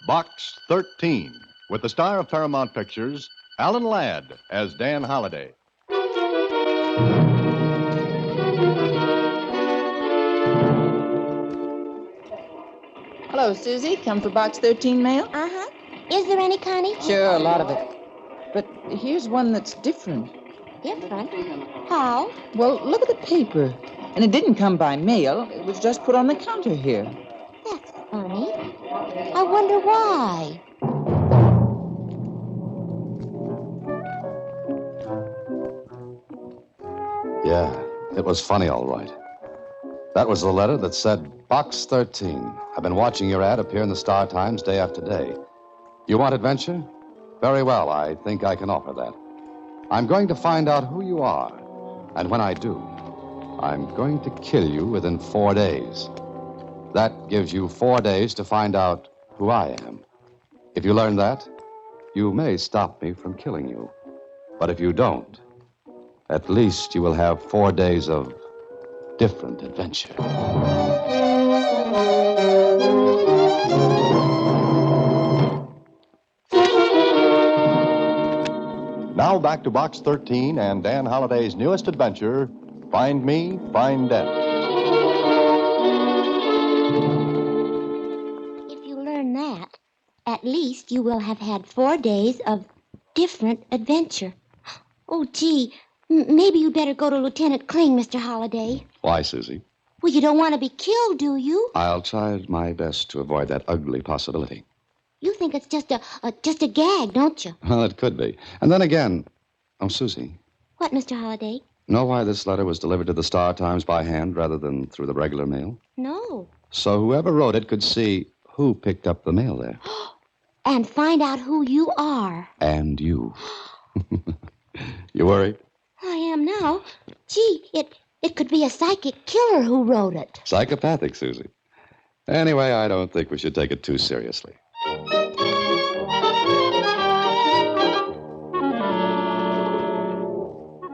Box 13, with the star of Paramount Pictures, Alan Ladd, as Dan Holliday. Hello, Susie. Come for Box 13 mail? Uh-huh. Is there any, Connie? Sure, a lot of it. But here's one that's different. Different? How? Well, look at the paper. And it didn't come by mail. It was just put on the counter here. That's funny. I wonder why. Yeah, it was funny, all right. That was the letter that said, Box 13. I've been watching your ad appear in the Star Times day after day. You want adventure? Very well, I think I can offer that. I'm going to find out who you are. And when I do, I'm going to kill you within 4 days. That gives you 4 days to find out who I am. If you learn that, you may stop me from killing you. But if you don't, at least you will have 4 days of different adventure. Now back to Box 13 and Dan Holliday's newest adventure, Find Me, Find Death. If you learn that, at least you will have had 4 days of different adventure. Oh, gee, maybe you'd better go to Lieutenant Kling, Mr. Holliday. Why, Susie? Well, you don't want to be killed, do you? I'll try my best to avoid that ugly possibility. You think it's just a gag, don't you? Well, it could be. And then again, Susie, What, Mr. Holliday? know why this letter was delivered to the Star Times by hand rather than through the regular mail? No. So whoever wrote it could see who picked up the mail there. And find out who you are. And you. You worried? I am now. Gee, it could be a psychic killer who wrote it. Psychopathic, Susie. Anyway, I don't think we should take it too seriously.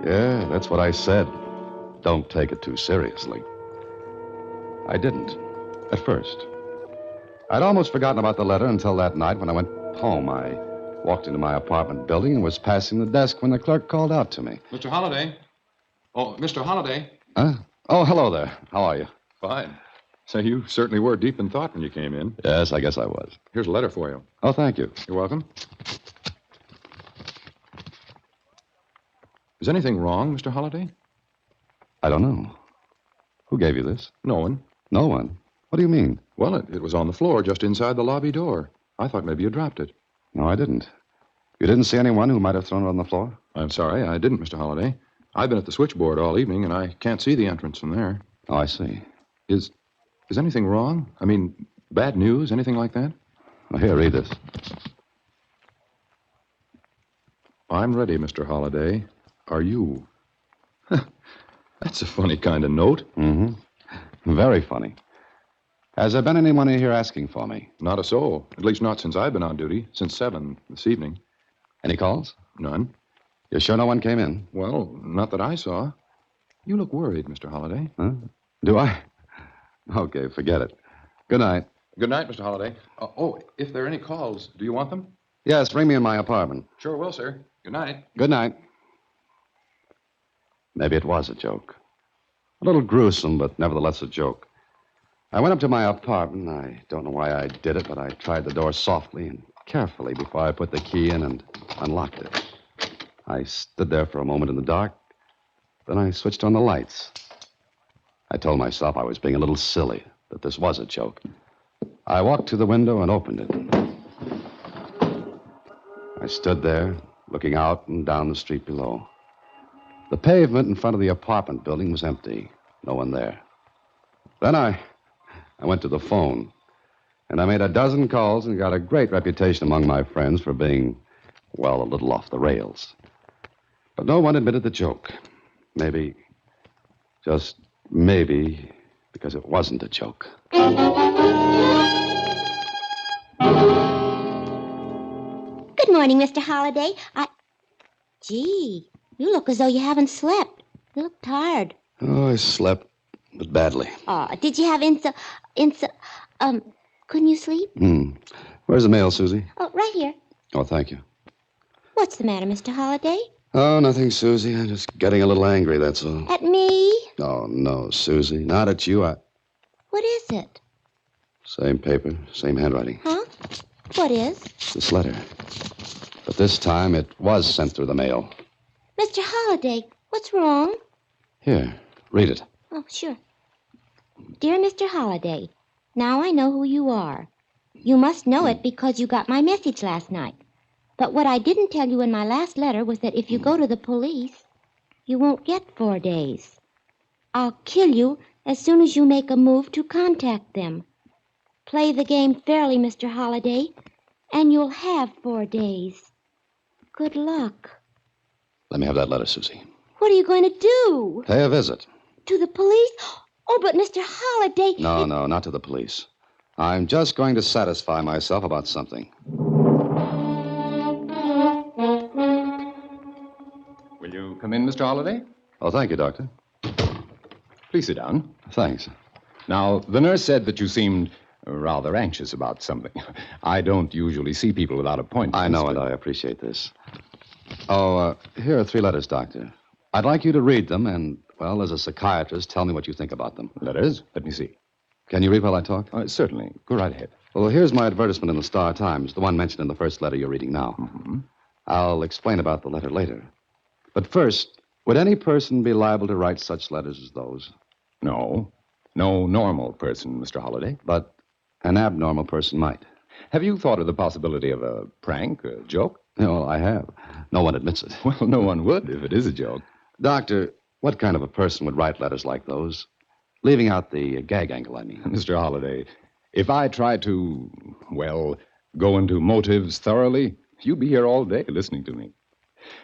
Yeah, that's what I said. Don't take it too seriously. I didn't, at first. I'd almost forgotten about the letter until that night when I went home. I walked into my apartment building and was passing the desk when the clerk called out to me. Mr. Holliday. Oh, Mr. Holliday. Huh? Oh, hello there. How are you? Fine. So you certainly were deep in thought when you came in. Yes, I guess I was. Here's a letter for you. Oh, thank you. You're welcome. Is anything wrong, Mr. Holliday? I don't know. Who gave you this? No one. No one. What do you mean? Well, it was on the floor just inside the lobby door. I thought maybe you dropped it. No, I didn't. You didn't see anyone who might have thrown it on the floor? I'm sorry, I didn't, Mr. Holliday. I've been at the switchboard all evening, and I can't see the entrance from there. Oh, I see. Is anything wrong? I mean, bad news, anything like that? Well, here, read this. I'm ready, Mr. Holliday. Are you? That's a funny kind of note. Mm-hmm. Very funny. Has there been anyone in here asking for me? Not a soul. At least not since I've been on duty, since 7 this evening. Any calls? None. You're sure no one came in? Well, not that I saw. You look worried, Mr. Holliday. Huh? Do I? Okay, forget it. Good night. Good night, Mr. Holliday. If there are any calls, do you want them? Yes, ring me in my apartment. Sure will, sir. Good night. Good night. Maybe it was a joke. A little gruesome, but nevertheless a joke. I went up to my apartment. I don't know why I did it, but I tried the door softly and carefully before I put the key in and unlocked it. I stood there for a moment in the dark. Then I switched on the lights. I told myself I was being a little silly, that this was a joke. I walked to the window and opened it. I stood there, looking out and down the street below. The pavement in front of the apartment building was empty. No one there. Then I went to the phone, and I made a dozen calls and got a great reputation among my friends for being, well, a little off the rails. But no one admitted the joke. Maybe, just maybe, because it wasn't a joke. Good morning, Mr. Holliday. Gee, you look as though you haven't slept. You look tired. Oh, I slept, but badly. Oh, did you have Couldn't you sleep? Where's the mail, Susie? Oh, right here. Oh, thank you. What's the matter, Mr. Holliday? Oh, nothing, Susie. I'm just getting a little angry, that's all. At me? Oh, no, Susie. Not at you. What is it? Same paper, same handwriting. Huh? What is? This letter. But this time it was sent through the mail. Mr. Holliday, what's wrong? Here, read it. Oh, sure. Dear Mr. Holliday, now I know who you are. You must know it because you got my message last night. But what I didn't tell you in my last letter was that if you go to the police, you won't get 4 days. I'll kill you as soon as you make a move to contact them. Play the game fairly, Mr. Holliday, and you'll have 4 days. Good luck. Let me have that letter, Susie. What are you going to do? Pay a visit. To the police? Oh, but Mr. Holliday... No, not to the police. I'm just going to satisfy myself about something. Will you come in, Mr. Holliday? Oh, thank you, Doctor. Please sit down. Thanks. Now, the nurse said that you seemed rather anxious about something. I don't usually see people without appointments. I know it. I appreciate this. Oh, here are 3 letters, Doctor. I'd like you to read them and, well, as a psychiatrist, tell me what you think about them. Letters? Let me see. Can you read while I talk? Certainly. Go right ahead. Well, here's my advertisement in the Star Times, the one mentioned in the first letter you're reading now. Mm-hmm. I'll explain about the letter later. But first, would any person be liable to write such letters as those? No. No normal person, Mr. Holliday. But an abnormal person might. Have you thought of the possibility of a prank, a joke? Well, I have. No one admits it. Well, no one would if it is a joke. Doctor, what kind of a person would write letters like those? Leaving out the gag angle, I mean. Mr. Holliday, if I tried to, well, go into motives thoroughly, you'd be here all day listening to me.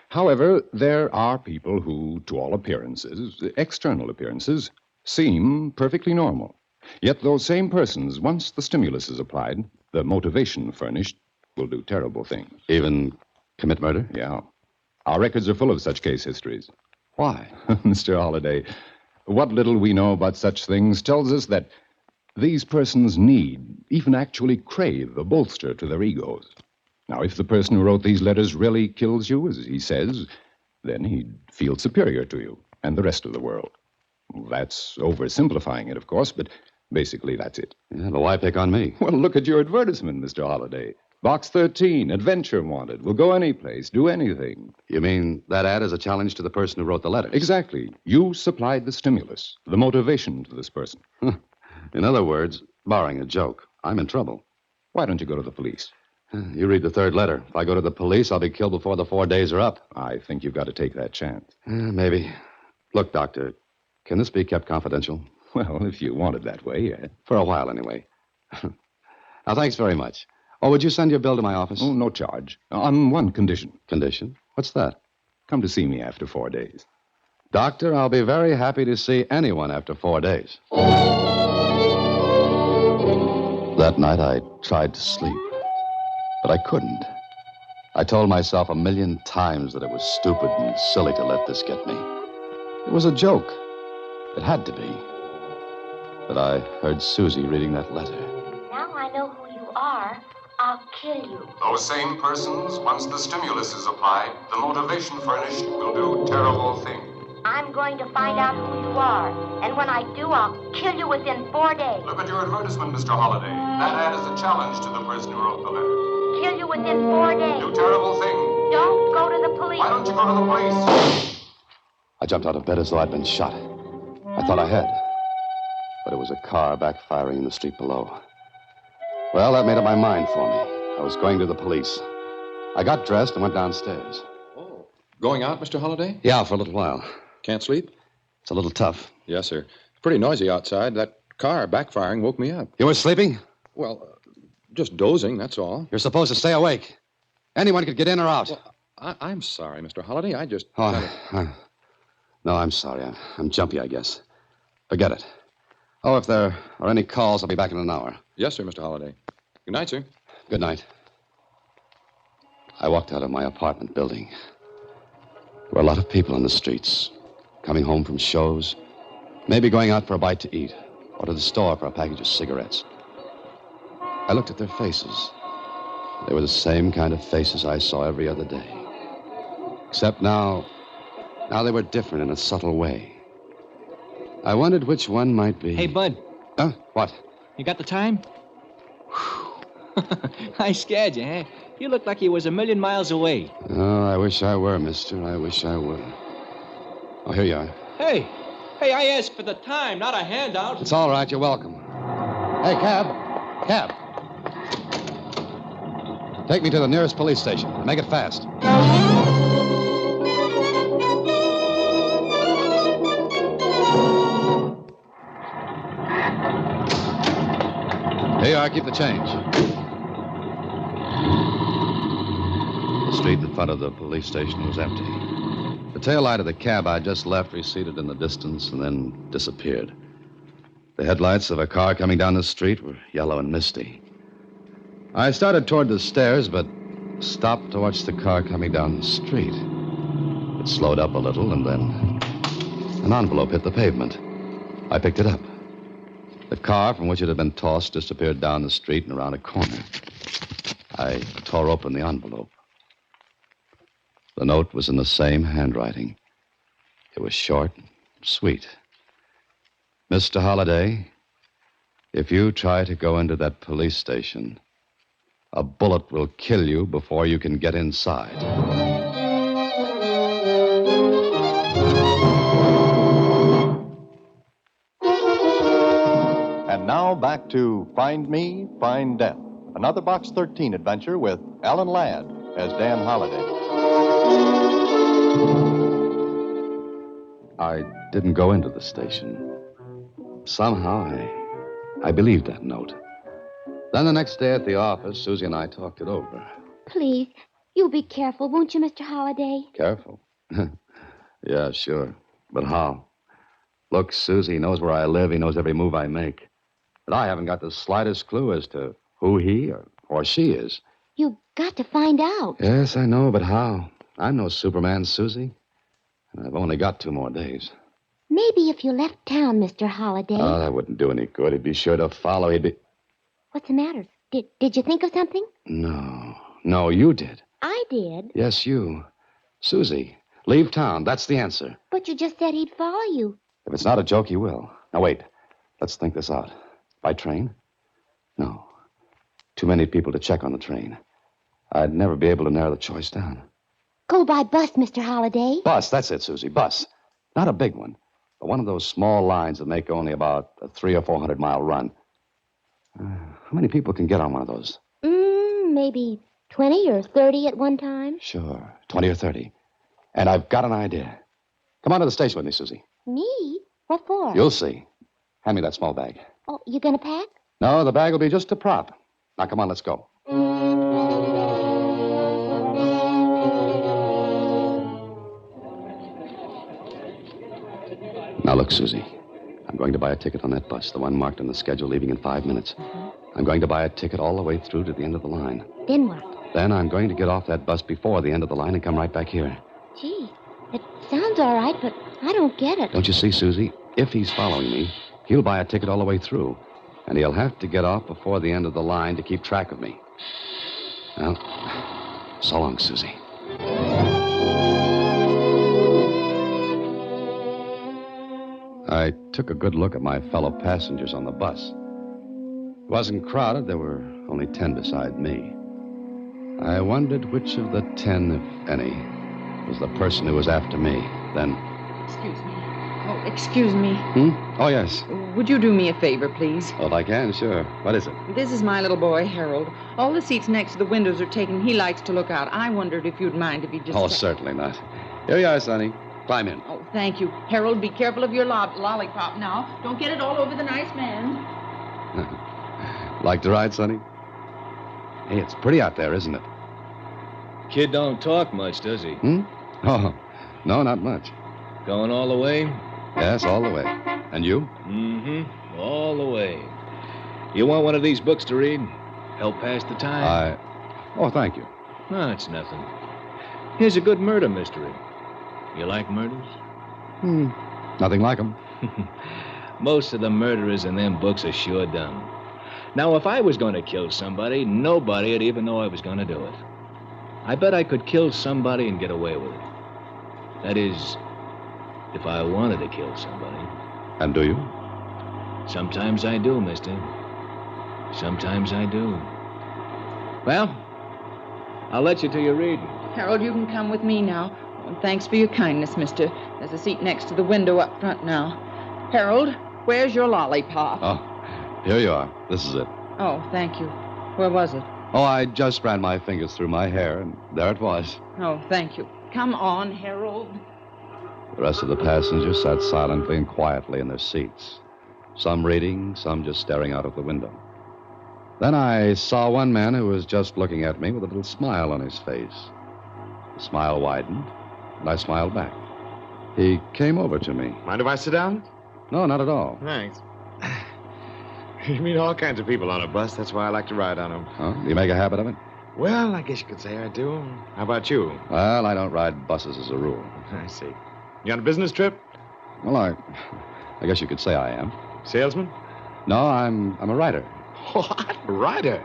However, there are people who, to all appearances, external appearances, seem perfectly normal. Yet those same persons, once the stimulus is applied, the motivation furnished, will do terrible things. Even commit murder? Yeah. Our records are full of such case histories. Why? Mr. Holliday, what little we know about such things tells us that these persons need, even actually crave, a bolster to their egos. Now, if the person who wrote these letters really kills you, as he says, then he'd feel superior to you and the rest of the world. That's oversimplifying it, of course, but basically that's it. Yeah, but why pick on me? Well, look at your advertisement, Mr. Holliday. Box 13, adventure wanted. Will go any place, do anything. You mean that ad is a challenge to the person who wrote the letters? Exactly. You supplied the stimulus, the motivation to this person. In other words, barring a joke, I'm in trouble. Why don't you go to the police? You read the 3rd letter. If I go to the police, I'll be killed before the 4 days are up. I think you've got to take that chance. Maybe. Look, Doctor, can this be kept confidential? Well, if you want it that way, yeah. For a while, anyway. Now, thanks very much. Oh, would you send your bill to my office? Oh, no charge. On one condition. Condition? What's that? Come to see me after 4 days. Doctor, I'll be very happy to see anyone after 4 days. That night, I tried to sleep, but I couldn't. I told myself 1,000,000 times that it was stupid and silly to let this get me. It was a joke. It had to be. But I heard Susie reading that letter. Now I know who you are. I'll kill you. Those same persons, once the stimulus is applied, the motivation furnished, will do terrible things. I'm going to find out who you are. And when I do, I'll kill you within 4 days. Look at your advertisement, Mr. Holliday. That ad is a challenge to the person who wrote the letter. Kill you within 4 days. Do terrible things. Don't go to the police. Why don't you go to the police? I jumped out of bed as though I'd been shot. I thought I had. But it was a car backfiring in the street below. Well, that made up my mind for me. I was going to the police. I got dressed and went downstairs. Oh, going out, Mr. Holliday? Yeah, for a little while. Can't sleep? It's a little tough. Yes, sir. It's pretty noisy outside. That car backfiring woke me up. You were sleeping? Well, just dozing, that's all. You're supposed to stay awake. Anyone could get in or out. Well, I'm sorry, Mr. Holliday. I just... No, I'm sorry. I'm jumpy, I guess. Forget it. Oh, if there are any calls, I'll be back in an hour. Yes, sir, Mr. Holliday. Good night, sir. Good night. I walked out of my apartment building. There were a lot of people on the streets, coming home from shows, maybe going out for a bite to eat, or to the store for a package of cigarettes. I looked at their faces. They were the same kind of faces I saw every other day. Except now they were different in a subtle way. I wondered which one might be. Hey, Bud, Huh? What? you got the time? I scared you, huh? You looked like you was a million miles away. Oh, I wish I were, mister. I wish I were. Oh, here you are. Hey, I asked for the time, not a handout. It's all right. You're welcome. Hey, cab. Cab. Take me to the nearest police station. Make it fast. Here you are. Keep the change. The street in front of the police station was empty. The tail light of the cab I just left receded in the distance and then disappeared. The headlights of a car coming down the street were yellow and misty. I started toward the stairs, but stopped to watch the car coming down the street. It slowed up a little, and then an envelope hit the pavement. I picked it up. The car from which it had been tossed disappeared down the street and around a corner. I tore open the envelope. The note was in the same handwriting. It was short, sweet. Mr. Holliday, if you try to go into that police station, a bullet will kill you before you can get inside. And now back to Find Me, Find Death, another Box 13 adventure with Alan Ladd as Dan Holliday. I didn't go into the station. Somehow, I believed that note. Then the next day at the office, Susie and I talked it over. Please, you be careful, won't you, Mr. Holliday? Careful. Yeah, sure. But how? Look, Susie, he knows where I live. He knows every move I make. But I haven't got the slightest clue as to who he or she is. You've got to find out. Yes, I know, but how? I'm no Superman, Susie. And I've only got 2 more days. Maybe if you left town, Mr. Holliday. Oh, that wouldn't do any good. He'd be sure to follow. What's the matter? Did you think of something? No, you did. I did. Yes, you. Susie, leave town. That's the answer. But you just said he'd follow you. If it's not a joke, he will. Now, wait. Let's think this out. By train? No. Too many people to check on the train. I'd never be able to narrow the choice down. Go by bus, Mr. Holliday. Bus, that's it, Susie. Bus. Not a big one, but one of those small lines that make only about a 300 or 400 mile run. How many people can get on one of those? Maybe 20 or 30 at one time. Sure, 20 or 30. And I've got an idea. Come on to the station with me, Susie. Me? What for? You'll see. Hand me that small bag. Oh, you gonna pack? No, the bag will be just a prop. Now, come on, let's go. Now, look, Susie. I'm going to buy a ticket on that bus, the one marked on the schedule leaving in 5 minutes. I'm going to buy a ticket all the way through to the end of the line. Then what? Then I'm going to get off that bus before the end of the line and come right back here. Gee, it sounds all right, but I don't get it. Don't you see, Susie? If he's following me, he'll buy a ticket all the way through. And he'll have to get off before the end of the line to keep track of me. Well, so long, Susie. I took a good look at my fellow passengers on the bus. It wasn't crowded. There were only 10 beside me. I wondered which of the 10, if any, was the person who was after me. Then... Excuse me. Oh, excuse me. Oh, yes. Would you do me a favor, please? Oh, if I can, sure. What is it? This is my little boy, Harold. All the seats next to the windows are taken. He likes to look out. I wondered if you'd mind if he just... Oh, certainly not. Here you are, Sonny. Climb in. Oh, thank you. Harold, be careful of your lollipop now. Don't get it all over the nice man. Like to ride, Sonny? Hey, it's pretty out there, isn't it? Kid don't talk much, does he? Oh, no, not much. Going all the way? Yes, all the way. And you? Mm-hmm. All the way. You want one of these books to read? Help pass the time? Oh, thank you. No, it's nothing. Here's a good murder mystery. You like murders? Nothing like 'em. Most of the murderers in them books are sure done. Now, if I was going to kill somebody, nobody would even know I was going to do it. I bet I could kill somebody and get away with it. That is, if I wanted to kill somebody. And do you? Sometimes I do, mister. Sometimes I do. Well, I'll let you to your reading. Harold, you can come with me now. Oh, thanks for your kindness, mister. There's a seat next to the window up front now. Harold, where's your lollipop? Oh, here you are. This is it. Oh, thank you. Where was it? Oh, I just ran my fingers through my hair, and there it was. Oh, thank you. Come on, Harold. The rest of the passengers sat silently and quietly in their seats. Some reading, some just staring out of the window. Then I saw one man who was just looking at me with a little smile on his face. The smile widened, and I smiled back. He came over to me. Mind if I sit down? No, not at all. Thanks. You meet all kinds of people on a bus. That's why I like to ride on them. Oh, do you make a habit of it? Well, I guess you could say I do. How about you? Well, I don't ride buses as a rule. I see. You on a business trip? Well, I guess you could say I am. Salesman? No, I'm a writer. What? A writer?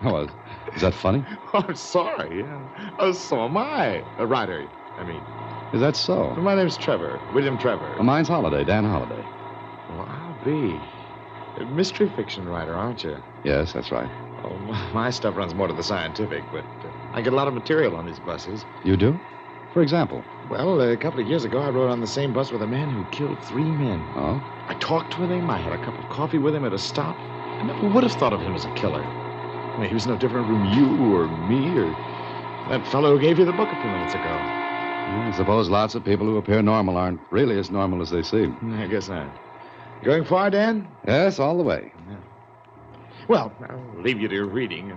Oh, is that funny? Oh, I'm sorry. Yeah. Oh, so am I. A writer, I mean. Is that so? Well, my name's Trevor. William Trevor. Well, mine's Holiday, Dan Holiday. Well, I'll be. A mystery fiction writer, aren't you? Yes, that's right. Oh, my stuff runs more to the scientific, but I get a lot of material on these buses. You do? For example? Well, a couple of years ago, I rode on the same bus with a man who killed 3 men. Oh? I talked with him. I had a cup of coffee with him at a stop. I never would have thought of him as a killer. I mean, he was no different from you or me or that fellow who gave you the book a few minutes ago. I suppose lots of people who appear normal aren't really as normal as they seem. I guess not. Going far, Dan? Yes, all the way. Yeah. Well, I'll leave you to your reading.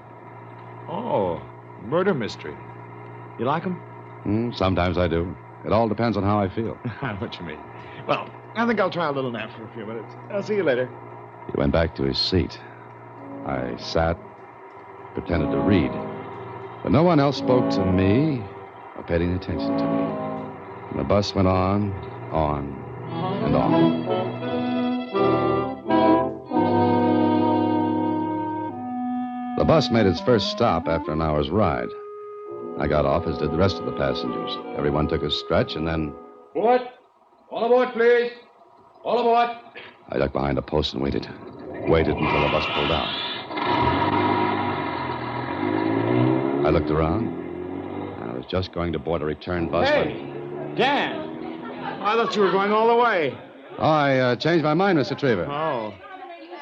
Oh, murder mystery. You like them? Sometimes I do. It all depends on how I feel. I know what you mean. Well, I think I'll try a little nap for a few minutes. I'll see you later. He went back to his seat. I sat, pretended to read. But no one else spoke to me or paid any attention to me. And the bus went on, and on. The bus made its first stop after an hour's ride. I got off, as did the rest of the passengers. Everyone took a stretch, and then... What? All aboard, please. All aboard. I ducked behind a post and waited. Waited until the bus pulled out. I looked around. I was just going to board a return bus Hey, Dan. I thought you were going all the way. Oh, I changed my mind, Mr. Trevor. Oh.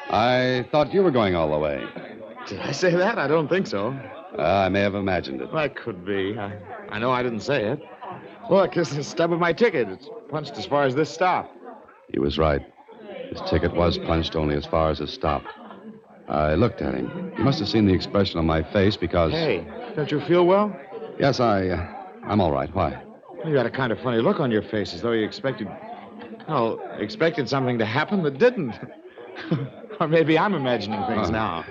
I thought you were going all the way. Did I say that? I don't think so. I may have imagined it. That could be. I know I didn't say it. Look, this is the stub of my ticket. It's punched as far as this stop. He was right. His ticket was punched only as far as his stop. I looked at him. He must have seen the expression on my face because... Hey, don't you feel well? Yes, I'm all right. Why? You got a kind of funny look on your face, as though you expected something to happen that didn't. Or maybe I'm imagining things now.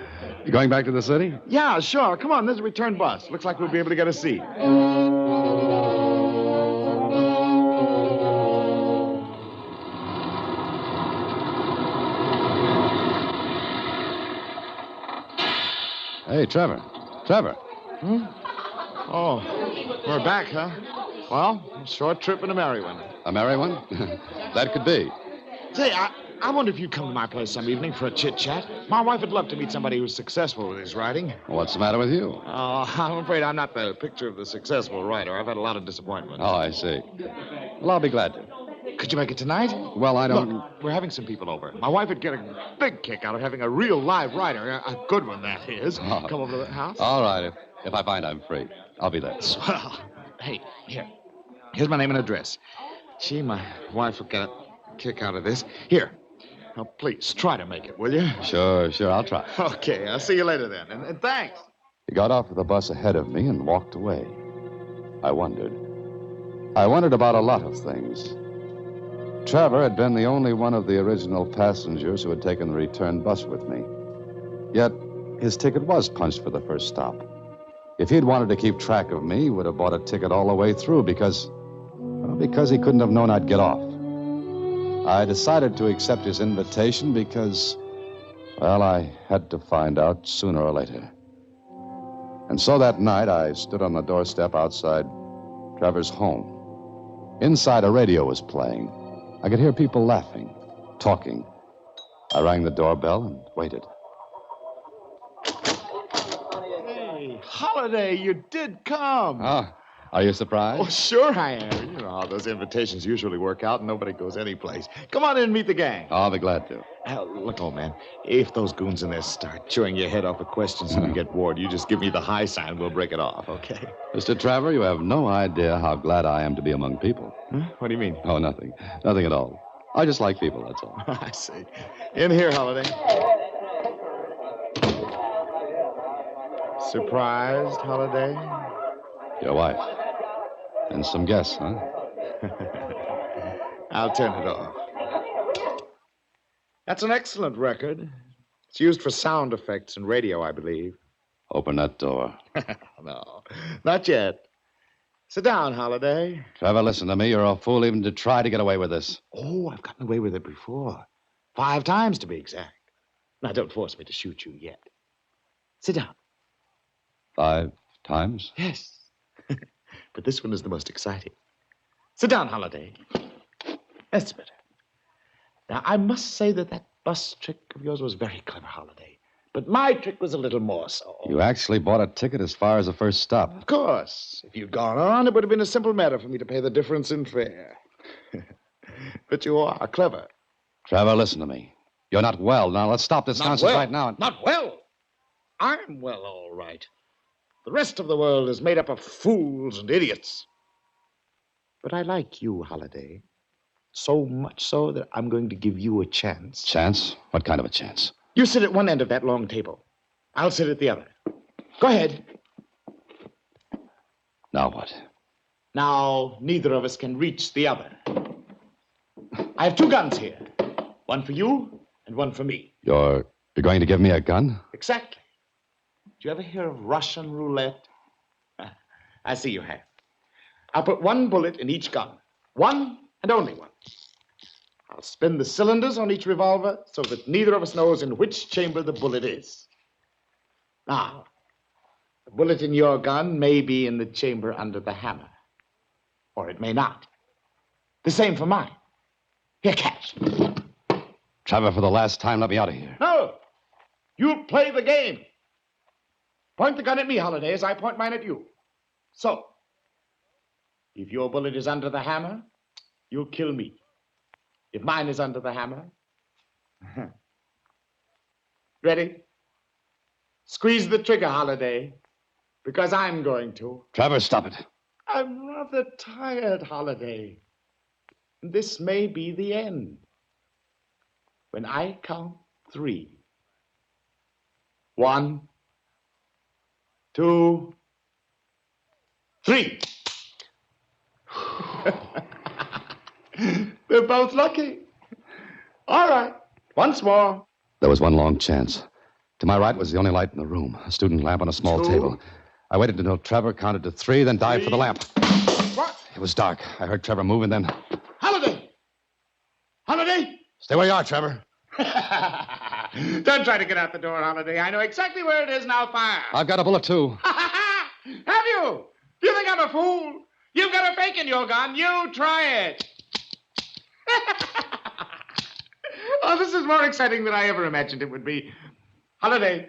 You going back to the city? Yeah, sure. Come on, there's a return bus. Looks like we'll be able to get a seat. Hey, Trevor. Trevor. Oh, we're back, huh? Well, a short trip and a merry one. A merry one? That could be. Say, I wonder if you'd come to my place some evening for a chit-chat. My wife would love to meet somebody who's successful with his writing. What's the matter with you? Oh, I'm afraid I'm not the picture of the successful writer. I've had a lot of disappointment. Oh, I see. Well, I'll be glad to. Could you make it tonight? Well, I don't... Look, we're having some people over. My wife would get a big kick out of having a real live writer, a good one, that is, come over to the house. All right, if I find I'm free. I'll be there. Swell. Hey, here's my name and address. Gee, my wife will get a kick out of this. Here. Now, please, try to make it, will you? Sure, I'll try. Okay, I'll see you later then. And thanks. He got off of the bus ahead of me and walked away. I wondered. I wondered about a lot of things. Trevor had been the only one of the original passengers who had taken the return bus with me. Yet, his ticket was punched for the first stop. If he'd wanted to keep track of me, he would have bought a ticket all the way through because he couldn't have known I'd get off. I decided to accept his invitation because Well, I had to find out sooner or later. And so that night, I stood on the doorstep outside Trevor's home. Inside, a radio was playing. I could hear people laughing, talking. I rang the doorbell and waited. Hey, Holiday, you did come. Oh, are you surprised? Oh, sure I am. You know how those invitations usually work out and nobody goes anyplace. Come on in and meet the gang. I'll be glad to. Look, old man, if those goons in there start chewing your head off with questions and you get bored, you just give me the high sign. We'll break it off, okay? Mr. Trevor, you have no idea how glad I am to be among people. Huh? What do you mean? Oh, nothing. Nothing at all. I just like people, that's all. I see. In here, Holiday. Surprised, Holiday? Your wife. And some guests, huh? I'll turn it off. That's an excellent record. It's used for sound effects and radio, I believe. Open that door. No, not yet. Sit down, Holiday. Trevor, listen to me. You're a fool even to try to get away with this. Oh, I've gotten away with it before. 5 times, to be exact. Now, don't force me to shoot you yet. Sit down. 5 times? Yes. But this one is the most exciting. Sit down, Holiday. That's better. Now, I must say that bus trick of yours was very clever, Holiday. But my trick was a little more so. You actually bought a ticket as far as the first stop. Of course. If you'd gone on, it would have been a simple matter for me to pay the difference in fare. But you are clever. Trevor, listen to me. You're not well. Now, let's stop this nonsense right now. Not well. I'm well, all right. The rest of the world is made up of fools and idiots. But I like you, Holiday. So much so that I'm going to give you a chance. Chance? What kind of a chance? You sit at one end of that long table. I'll sit at the other. Go ahead. Now what? Now, neither of us can reach the other. I have 2 guns here. One for you and one for me. You're going to give me a gun? Exactly. Did you ever hear of Russian roulette? I see you have. I'll put 1 bullet in each gun. 1 and only 1. I'll spin the cylinders on each revolver so that neither of us knows in which chamber the bullet is. Now, the bullet in your gun may be in the chamber under the hammer. Or it may not. The same for mine. Here, catch. Trevor, for the last time, let me out of here. No! You play the game. Point the gun at me, Holiday, as I point mine at you. So, if your bullet is under the hammer, you'll kill me. If mine is under the hammer... Ready? Squeeze the trigger, Holiday, because I'm going to. Trevor, stop it. I'm rather tired, Holiday. This may be the end. When I count 3. 1, 2, 3. They're both lucky. All right. Once more. There was one long chance. To my right was the only light in the room, a student lamp on a small 2. table. I waited until Trevor counted to 3, then dived for the 3. lamp. What? It was dark. I heard Trevor move, and then... Holiday! Holiday! Stay where you are, Trevor. Don't try to get out the door, Holiday. I know exactly where it is. Now fire. I've got a bullet, too. Have you? Do you think I'm a fool? You've got a fake in your gun. You try it. Oh, this is more exciting than I ever imagined it would be. Holiday,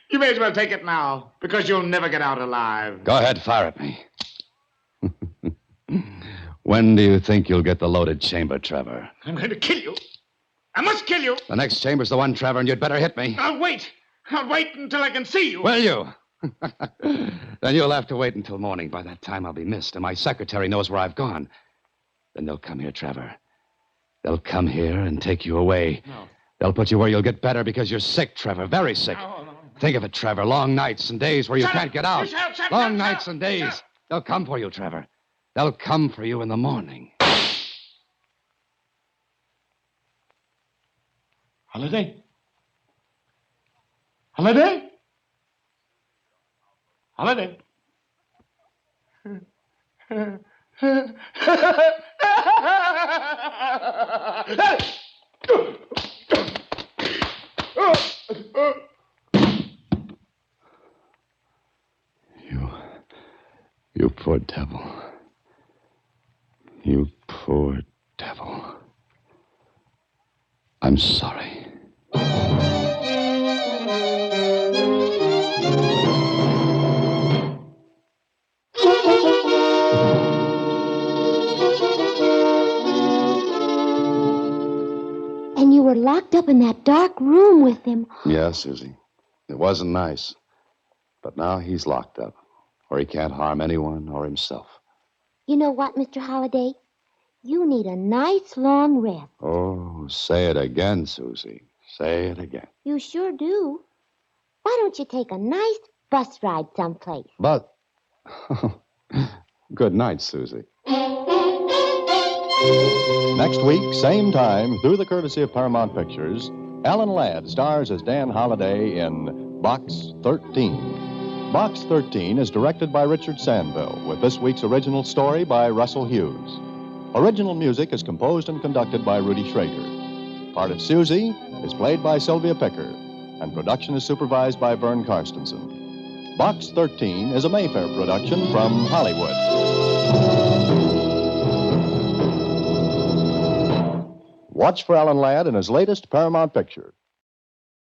you may as well take it now, because you'll never get out alive. Go ahead, fire at me. When do you think you'll get the loaded chamber, Trevor? I'm going to kill you. I must kill you. The next chamber's the one, Trevor, and you'd better hit me. I'll wait. I'll wait until I can see you. Will you? Then you'll have to wait until morning. By that time, I'll be missed, and my secretary knows where I've gone. Then they'll come here, Trevor. They'll come here and take you away. No. They'll put you where you'll get better because you're sick, Trevor, very sick. No. Think of it, Trevor. Long nights and days where you Shut can't up. get out. Shut up. Long nights and days. They'll come for you, Trevor. They'll come for you in the morning. Holiday? Holiday? Holiday? You poor devil. You poor devil. I'm sorry. And you were locked up in that dark room with him. Yeah, Susie. It wasn't nice. But now he's locked up, where he can't harm anyone or himself. You know what, Mr. Holliday? You need a nice long rest. Oh, say it again, Susie. Say it again. You sure do. Why don't you take a nice bus ride someplace? But... Good night, Susie. Next week, same time, through the courtesy of Paramount Pictures, Alan Ladd stars as Dan Holliday in Box 13. Box 13 is directed by Richard Sandville, with this week's original story by Russell Hughes. Original music is composed and conducted by Rudy Schrager. Part of Susie is played by Sylvia Picker, and production is supervised by Vern Karstensen. Box 13 is a Mayfair production from Hollywood. Watch for Alan Ladd in his latest Paramount picture.